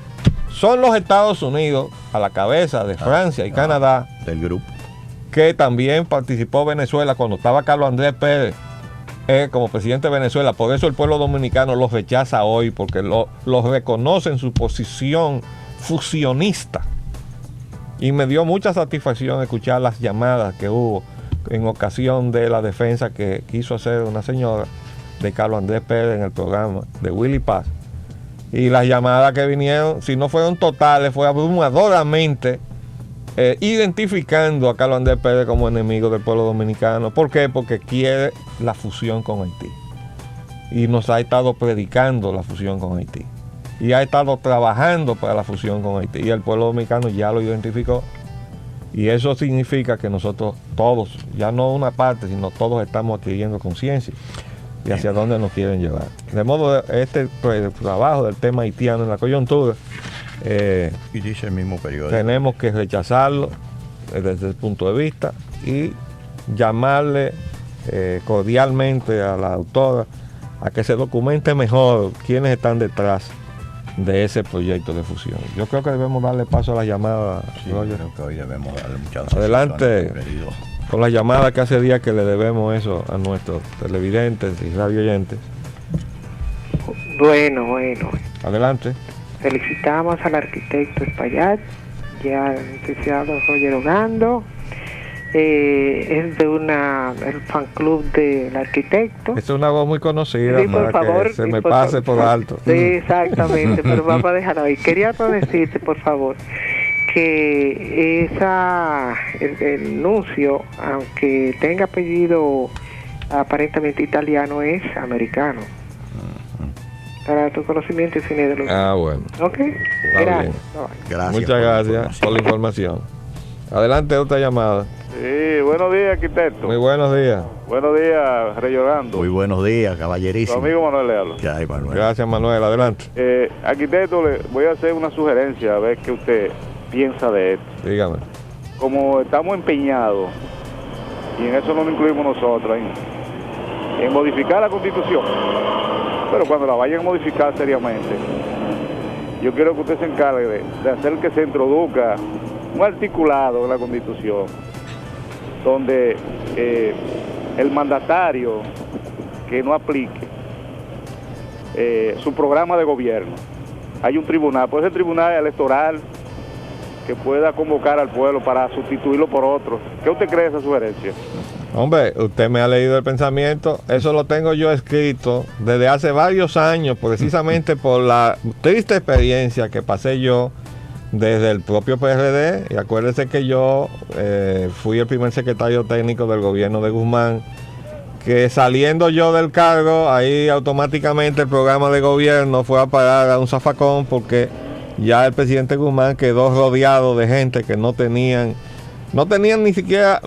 Son los Estados Unidos a la cabeza de Francia y Canadá, del grupo, que también participó Venezuela cuando estaba Carlos Andrés Pérez como presidente de Venezuela. Por eso el pueblo dominicano los rechaza hoy, porque los reconoce en su posición fusionista. Y me dio mucha satisfacción escuchar las llamadas que hubo en ocasión de la defensa que quiso hacer una señora de Carlos Andrés Pérez en el programa de Willy Paz. Y las llamadas que vinieron, si no fueron totales, fue abrumadoramente identificando a Carlos Andrés Pérez como enemigo del pueblo dominicano. ¿Por qué? Porque quiere la fusión con Haití. Y nos ha estado predicando la fusión con Haití. Y ha estado trabajando para la fusión con Haití. Y el pueblo dominicano ya lo identificó. Y eso significa que nosotros todos, ya no una parte, sino todos estamos adquiriendo conciencia de hacia dónde nos quieren llevar. De modo, este trabajo del tema haitiano en la coyuntura, y dice el mismo periódico, tenemos que rechazarlo desde el punto de vista y llamarle cordialmente a la autora a que se documente mejor quiénes están detrás de ese proyecto de fusión. Yo creo que debemos darle paso a la llamada. Sí, creo que hoy debemos darle muchas adelante con la llamada, que hace días que le debemos eso a nuestros televidentes y radioyentes. Bueno. Adelante. Felicitamos al arquitecto Espaillat y al licenciado Roger Ogando. Es de el fan club del arquitecto. Es una voz muy conocida, sí, por favor, que se me pase por alto. Sí, exactamente, pero vamos a dejarlo ahí. Quería decirte, por favor, que el nuncio, aunque tenga apellido aparentemente italiano, es americano. Para tu conocimiento y sin de los... Bueno. Ok, gracias. Muchas gracias por la información. Adelante, otra llamada. Sí, buenos días, arquitecto. Muy buenos días. Buenos días, Rey Orlando. Muy buenos días, caballerísimo. Tu amigo Manuel Lealo. Ya, Manuel. Gracias, Manuel. Adelante. Arquitecto, le voy a hacer una sugerencia, a ver qué usted piensa de esto. Dígame. Como estamos empeñados, y en eso no nos incluimos nosotros, en modificar la Constitución, pero cuando la vayan a modificar seriamente, yo quiero que usted se encargue de hacer que se introduzca un articulado en la Constitución donde el mandatario que no aplique su programa de gobierno, hay un tribunal, puede ser tribunal electoral que pueda convocar al pueblo para sustituirlo por otro. ¿Qué usted cree de esa sugerencia? Hombre, usted me ha leído el pensamiento. Eso lo tengo yo escrito desde hace varios años, precisamente por la triste experiencia que pasé yo desde el propio PRD. Y acuérdese que yo fui el primer secretario técnico del gobierno de Guzmán, que saliendo yo del cargo, ahí automáticamente el programa de gobierno fue a parar a un zafacón, porque ya el presidente Guzmán quedó rodeado de gente que no tenían ni siquiera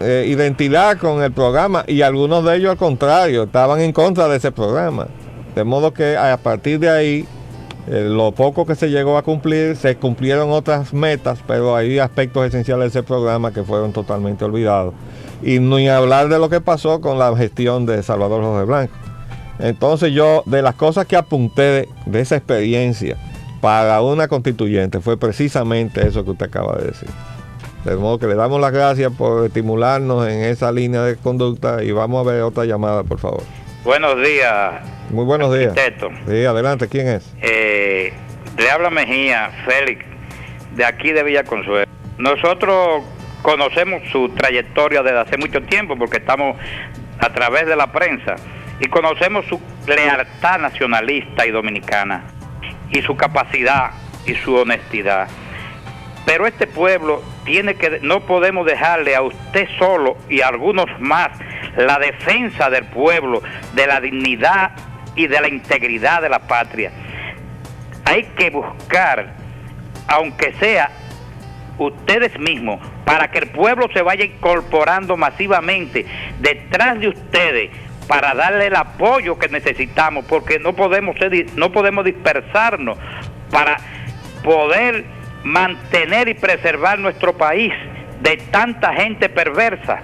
identidad con el programa, y algunos de ellos al contrario, estaban en contra de ese programa. De modo que a partir de ahí, lo poco que se llegó a cumplir, se cumplieron otras metas, pero hay aspectos esenciales de ese programa que fueron totalmente olvidados. Y ni hablar de lo que pasó con la gestión de Salvador Jorge Blanco. Entonces yo, de las cosas que apunté de esa experiencia para una constituyente, fue precisamente eso que usted acaba de decir. De modo que le damos las gracias por estimularnos en esa línea de conducta, y vamos a ver otra llamada, por favor. Buenos días. Muy buenos días. Arquitecto. Sí, adelante, ¿quién es? Le habla Mejía, Félix, de aquí de Villa Consuelo. Nosotros conocemos su trayectoria desde hace mucho tiempo, porque estamos a través de la prensa, y conocemos su lealtad nacionalista y dominicana, y su capacidad y su honestidad. Pero este pueblo no podemos dejarle a usted solo y a algunos más la defensa del pueblo, de la dignidad y de la integridad de la patria. Hay que buscar, aunque sea ustedes mismos, para que el pueblo se vaya incorporando masivamente detrás de ustedes, para darle el apoyo que necesitamos, porque no podemos dispersarnos para poder mantener y preservar nuestro país de tanta gente perversa.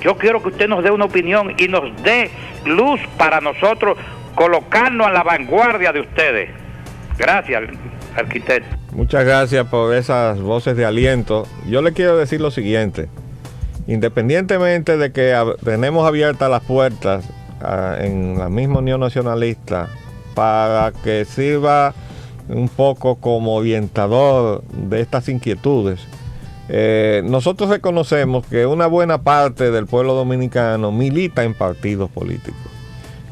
Yo quiero que usted nos dé una opinión y nos dé luz para nosotros colocarnos a la vanguardia de ustedes. Gracias, arquitecto. Muchas gracias por esas voces de aliento. Yo le quiero decir lo siguiente: independientemente de que tenemos abiertas las puertas en la misma Unión Nacionalista para que sirva un poco como orientador de estas inquietudes, nosotros reconocemos que una buena parte del pueblo dominicano milita en partidos políticos,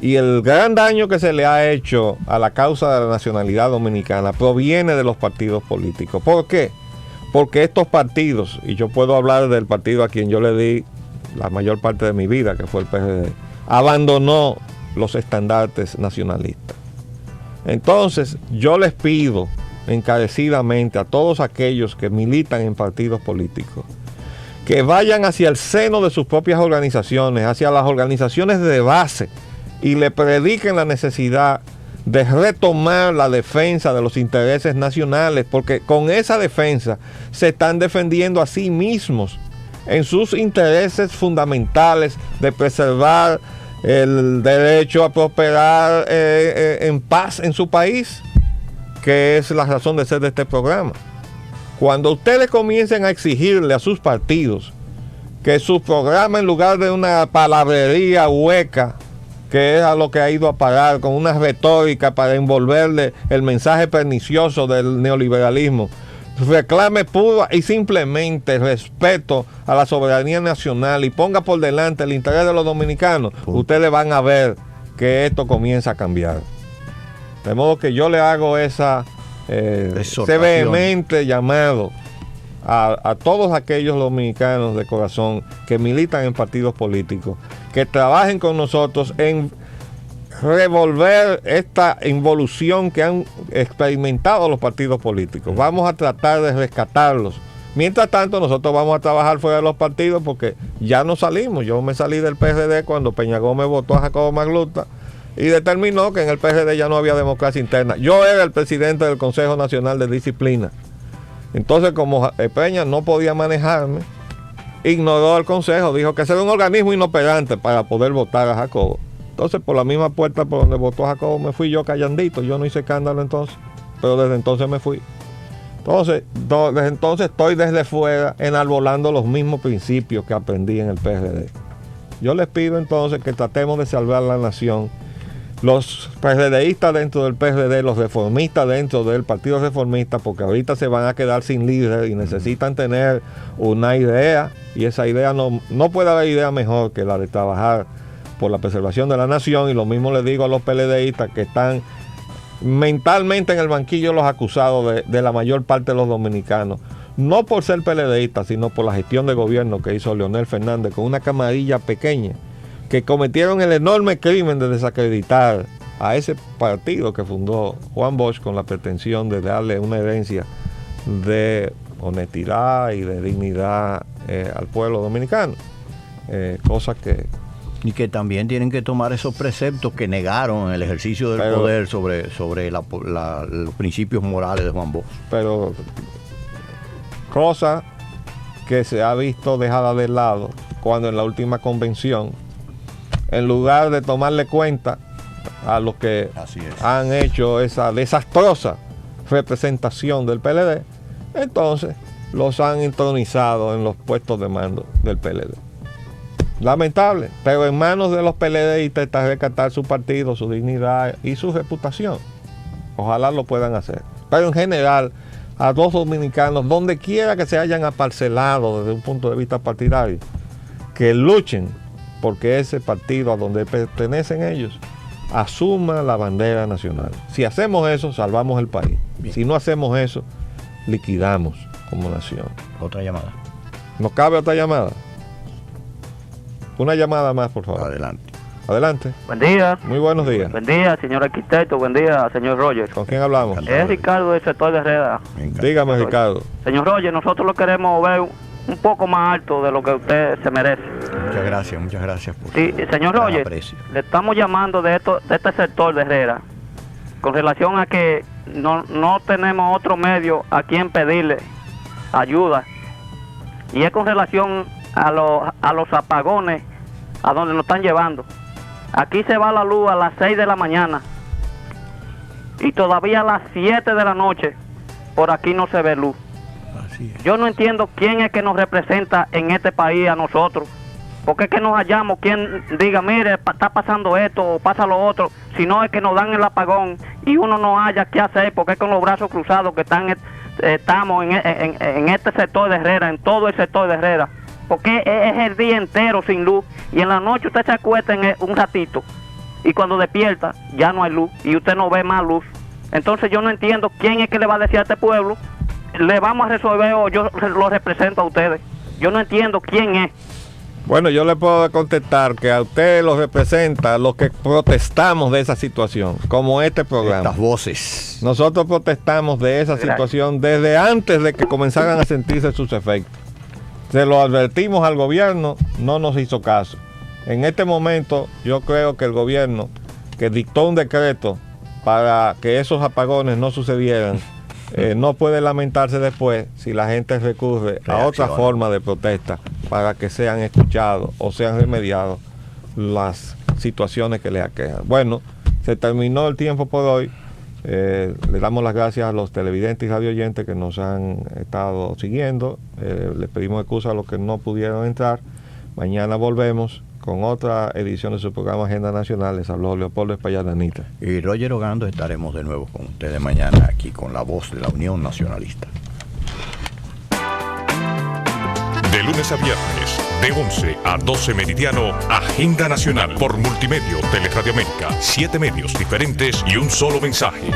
y el gran daño que se le ha hecho a la causa de la nacionalidad dominicana proviene de los partidos políticos. ¿Por qué? Porque estos partidos, y yo puedo hablar del partido a quien yo le di la mayor parte de mi vida, que fue el PRD, abandonó los estandartes nacionalistas. Entonces, yo les pido encarecidamente a todos aquellos que militan en partidos políticos que vayan hacia el seno de sus propias organizaciones, hacia las organizaciones de base, y le prediquen la necesidad de retomar la defensa de los intereses nacionales, porque con esa defensa se están defendiendo a sí mismos. en sus intereses fundamentales de preservar el derecho a prosperar en paz en su país, que es la razón de ser de este programa. Cuando ustedes comiencen a exigirle a sus partidos que su programa, en lugar de una palabrería hueca, que es a lo que ha ido a parar, con una retórica para envolverle el mensaje pernicioso del neoliberalismo, reclame pura y simplemente respeto a la soberanía nacional y ponga por delante el interés de los dominicanos, ustedes van a ver que esto comienza a cambiar. De modo que yo le hago ese vehemente llamado a todos aquellos dominicanos de corazón que militan en partidos políticos, que trabajen con nosotros en revolver esta involución que han experimentado los partidos políticos. Vamos a tratar de rescatarlos. Mientras tanto, nosotros vamos a trabajar fuera de los partidos porque ya no salimos. Yo me salí del PRD cuando Peña Gómez votó a Jacobo Magluta y determinó que en el PRD ya no había democracia interna. Yo era el presidente del Consejo Nacional de Disciplina. Entonces, como Peña no podía manejarme, ignoró el Consejo, dijo que ese era un organismo inoperante para poder votar a Jacobo. Entonces, por la misma puerta por donde votó Jacobo me fui yo callandito. Yo no hice escándalo entonces, pero desde entonces me fui. Entonces, desde entonces estoy desde fuera enarbolando los mismos principios que aprendí en el PRD. Yo les pido entonces que tratemos de salvar la nación. Los PRDistas dentro del PRD, los reformistas dentro del Partido Reformista, porque ahorita se van a quedar sin líder y necesitan tener una idea, y esa idea no puede haber idea mejor que la de trabajar por la preservación de la nación. Y lo mismo le digo a los PLDistas que están mentalmente en el banquillo los acusados de la mayor parte de los dominicanos, no por ser PLDistas, sino por la gestión de gobierno que hizo Leonel Fernández con una camarilla pequeña, que cometieron el enorme crimen de desacreditar a ese partido que fundó Juan Bosch con la pretensión de darle una herencia de honestidad y de dignidad al pueblo dominicano, cosa que... Y que también tienen que tomar esos preceptos que negaron en el ejercicio del poder sobre los principios morales de Juan Bosch. Pero cosa que se ha visto dejada de lado cuando en la última convención, en lugar de tomarle cuenta a los que han hecho esa desastrosa representación del PLD, entonces los han entronizado en los puestos de mando del PLD. Lamentable, pero en manos de los PLDistas está rescatar su partido, su dignidad y su reputación. Ojalá lo puedan hacer. Pero en general, a los dominicanos, donde quiera que se hayan aparcelado desde un punto de vista partidario, que luchen porque ese partido a donde pertenecen ellos asuma la bandera nacional. Si hacemos eso, salvamos el país. Bien. Si no hacemos eso, liquidamos como nación. Otra llamada. ¿Nos cabe otra llamada? Una llamada más, por favor. Adelante. Adelante. Buen día. Muy buenos días. Buen día, señor arquitecto. Buen día, señor Roger. ¿Con quién hablamos? Es Ricardo del sector de Herrera. Dígame, Ricardo. Señor Roger, nosotros lo queremos ver un poco más alto de lo que usted se merece. Muchas gracias por sí, señor Roger, le estamos llamando de este sector de Herrera con relación a que no tenemos otro medio a quien pedirle ayuda, y es con relación a los apagones a donde nos están llevando. Aquí se va la luz a las 6 de la mañana y todavía a las 7 de la noche por aquí no se ve luz. Así es. Yo no entiendo quién es que nos representa en este país a nosotros. Porque es que nos hallamos quien diga, mire, está pasando esto o pasa lo otro, sino es que nos dan el apagón y uno no haya qué hacer, porque es con los brazos cruzados que estamos en este sector de Herrera, en todo el sector de Herrera. Porque es el día entero sin luz y en la noche usted se acuesta en un ratito y cuando despierta ya no hay luz y usted no ve más luz. Entonces yo no entiendo quién es que le va a decir a este pueblo, le vamos a resolver o yo lo represento a ustedes. Yo no entiendo quién es. Bueno, yo le puedo contestar que a usted lo representa los que protestamos de esa situación, como este programa. Estas voces. Nosotros protestamos de esa situación desde antes de que comenzaran a sentirse sus efectos. Se lo advertimos al gobierno, no nos hizo caso. En este momento yo creo que el gobierno, que dictó un decreto para que esos apagones no sucedieran, no puede lamentarse después si la gente recurre a otra forma de protesta para que sean escuchados o sean remediados las situaciones que les aquejan. Bueno, se terminó el tiempo por hoy. Le damos las gracias a los televidentes y radioyentes que nos han estado siguiendo. Les pedimos excusa a los que no pudieron entrar. Mañana volvemos con otra edición de su programa Agenda Nacional. Les habló Leopoldo Espaillat Anita. Y Roger Ogando. Estaremos de nuevo con ustedes mañana aquí con la voz de la Unión Nacionalista. De lunes a viernes, de 11 a 12 meridiano, Agenda Nacional por Multimedio Teleradio América. 7 medios diferentes y un solo mensaje.